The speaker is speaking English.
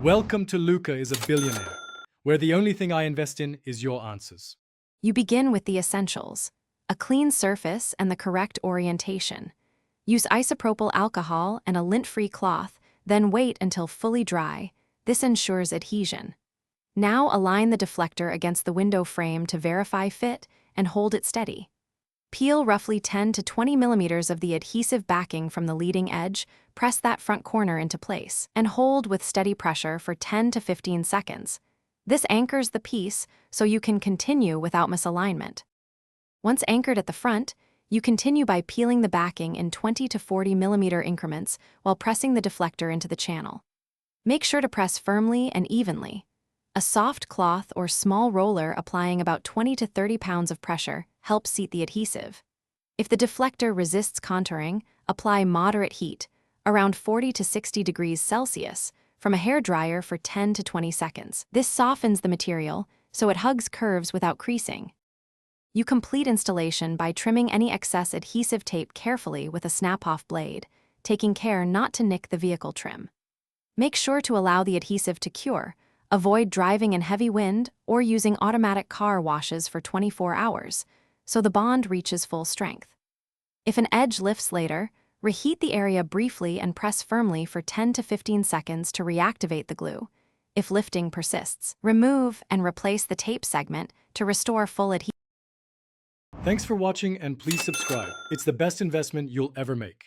Welcome to Luca is a Billionaire, where the only thing I invest in is your answers. You begin with the essentials: a clean surface and the correct orientation. Use isopropyl alcohol and a lint-free cloth, then wait until fully dry. This ensures adhesion. Now align the deflector against the window frame to verify fit and hold it steady. Peel roughly 10 to 20 millimeters of the adhesive backing from the leading edge, press that front corner into place, and hold with steady pressure for 10 to 15 seconds. This anchors the piece so you can continue without misalignment. Once anchored at the front, you continue by peeling the backing in 20 to 40 millimeter increments while pressing the deflector into the channel. Make sure to press firmly and evenly. A soft cloth or small roller applying about 20 to 30 pounds of pressure helps seat the adhesive. If the deflector resists contouring, apply moderate heat, around 40 to 60 degrees Celsius, from a hairdryer for 10 to 20 seconds. This softens the material so it hugs curves without creasing. You complete installation by trimming any excess adhesive tape carefully with a snap-off blade, taking care not to nick the vehicle trim. Make sure to allow the adhesive to cure. Avoid driving in heavy wind or using automatic car washes for 24 hours, so the bond reaches full strength. If an edge lifts later, reheat the area briefly and press firmly for 10 to 15 seconds to reactivate the glue. If lifting persists, remove and replace the tape segment to restore full adhesion. Thanks for watching and please subscribe. It's the best investment you'll ever make.